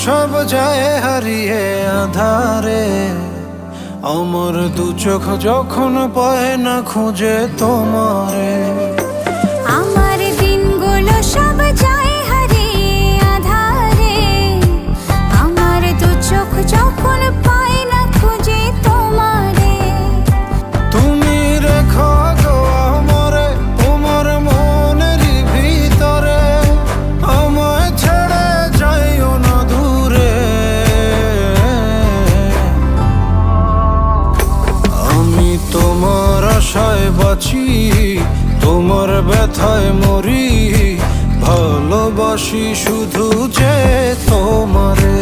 সব যায় হারিয়ে আধারে, আমার দু চোখ যখন পায় না খুঁজে তোমারে। আমার দিনগুলো সব যায় হারিয়ে আধারে, আমার দু চোখ যখন পায় না খুঁজে তোমারে। তুমি রেখো গো আমারে তোমার মনের ভিতরে, আমায় ছেড়ে যাইও না দূরে। আমি তোমার আশায় বাঁচি, তোমার ব্যথায় মরি, ভালোবাসি শুধু যে তোমারে।